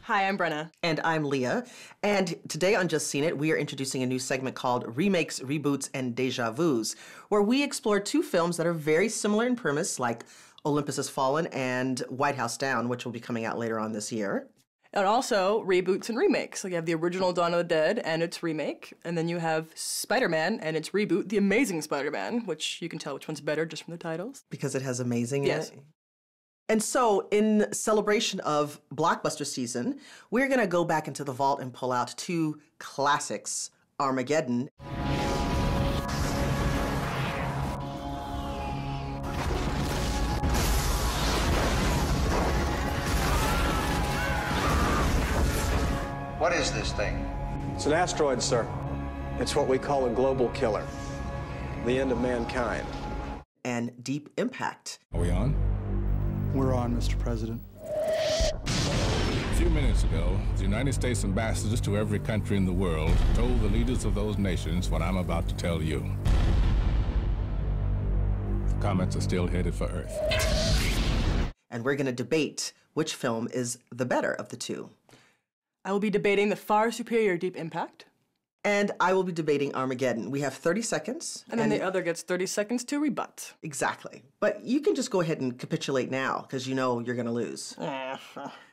Hi, I'm Brenna. And I'm Leah. And today on Just Seen It, we are introducing a new segment called Remakes, Reboots, and DejaVus, where we explore two films that are very similar in premise, like Olympus Has Fallen and White House Down, which will be coming out later on this year. And also reboots and remakes. Like you have the original Dawn of the Dead and its remake, and then you have Spider-Man and its reboot, The Amazing Spider-Man, which you can tell which one's better just from the titles. Because it has amazing Yes. in it. And so, in celebration of blockbuster season, we're going to go back into the vault and pull out two classics, Armageddon. What is this thing? It's an asteroid, sir. It's what we call a global killer. The end of mankind. And Deep Impact. Are we on? We're on, Mr. President. A few minutes ago, the United States ambassadors to every country in the world told the leaders of those nations what I'm about to tell you. The comets are still headed for Earth. And we're going to debate which film is the better of the two. I will be debating the far superior Deep Impact. And I will be debating Armageddon. We have 30 seconds. And then the other gets 30 seconds to rebut. Exactly. But you can just go ahead and capitulate now, because you know you're going to lose.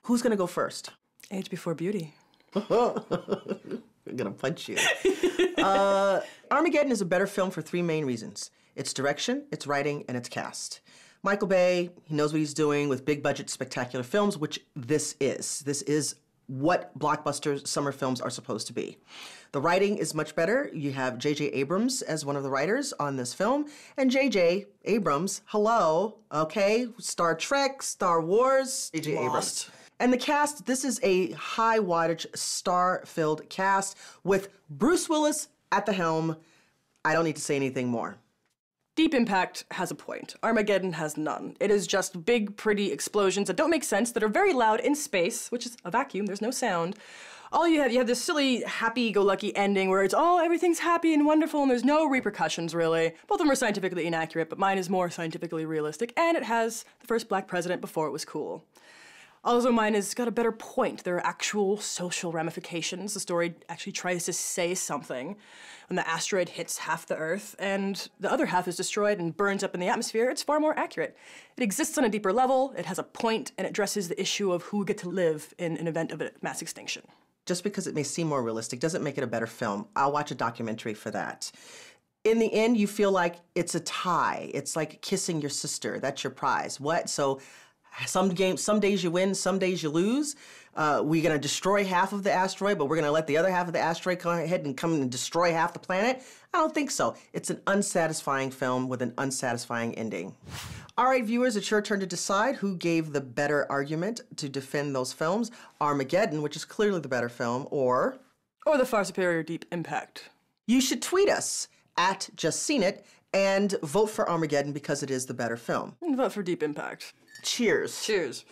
Who's going to go first? Age before beauty. I'm going to punch you. Armageddon is a better film for three main reasons. Its direction, its writing, and its cast. Michael Bay, he knows what he's doing with big-budget, spectacular films, which this is. This is what blockbuster summer films are supposed to be. The writing is much better. You have J.J. Abrams as one of the writers on this film. And J.J. Abrams, hello, okay? Star Trek, Star Wars, J.J. Abrams. And the cast, this is a high wattage, star-filled cast with Bruce Willis at the helm. I don't need to say anything more. Deep Impact has a point. Armageddon has none. It is just big, pretty explosions that don't make sense, that are very loud in space, which is a vacuum, there's no sound. All you have this silly, happy-go-lucky ending where it's, oh, everything's happy and wonderful and there's no repercussions, really. Both of them are scientifically inaccurate, but mine is more scientifically realistic, and it has the first black president before it was cool. Also, mine has got a better point. There are actual social ramifications. The story actually tries to say something. When the asteroid hits half the Earth and the other half is destroyed and burns up in the atmosphere, it's far more accurate. It exists on a deeper level, it has a point, and it addresses the issue of who would get to live in an event of a mass extinction. Just because it may seem more realistic doesn't make it a better film. I'll watch a documentary for that. In the end, you feel like it's a tie. It's like kissing your sister. That's your prize. What? So some days you win, some days you lose. We're going to destroy half of the asteroid, but we're going to let the other half of the asteroid come ahead and come and destroy half the planet? I don't think so. It's an unsatisfying film with an unsatisfying ending. All right, viewers, it's your turn to decide who gave the better argument to defend those films. Armageddon, which is clearly the better film, or the far superior Deep Impact. You should tweet us at Just Seen It and vote for Armageddon because it is the better film. And vote for Deep Impact. Cheers. Cheers.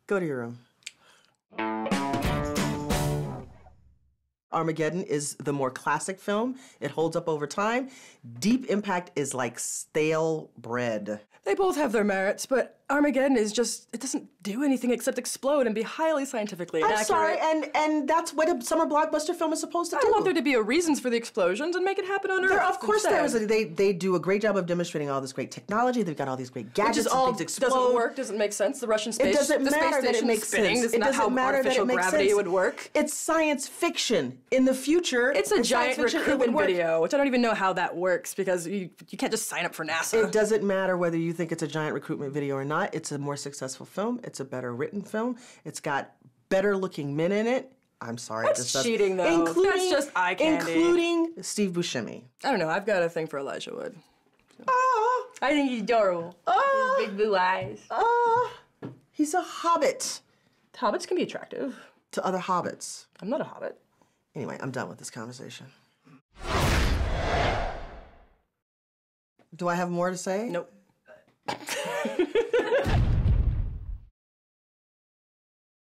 Go to your room. Armageddon is the more classic film. It holds up over time. Deep Impact is like stale bread. They both have their merits, but Armageddon is just, it doesn't do anything except explode and be highly scientifically inaccurate. I'm sorry, and that's what a summer blockbuster film is supposed to do. I want there to be a reasons for the explosions and make it happen on Earth. Of course there is. They do a great job of demonstrating all this great technology. They've got all these great gadgets. Which is all, things explode. doesn't work, doesn't make sense. The Russian space, it doesn't matter that it makes spinning. sense. It's not how artificial gravity would work. It's science fiction. In the future, it's a giant recruitment video, which I don't even know how that works because you can't just sign up for NASA. It doesn't matter whether you think it's a giant recruitment video or not. It's a more successful film. It's a better written film. It's got better looking men in it. I'm sorry. That's cheating, though. That's just eye candy. Including Steve Buscemi. I don't know. I've got a thing for Elijah Wood. So. Oh. I think he's adorable. Oh. His big blue eyes. Oh. He's a hobbit. Hobbits can be attractive. To other hobbits. I'm not a hobbit. Anyway, I'm done with this conversation. Do I have more to say? Nope.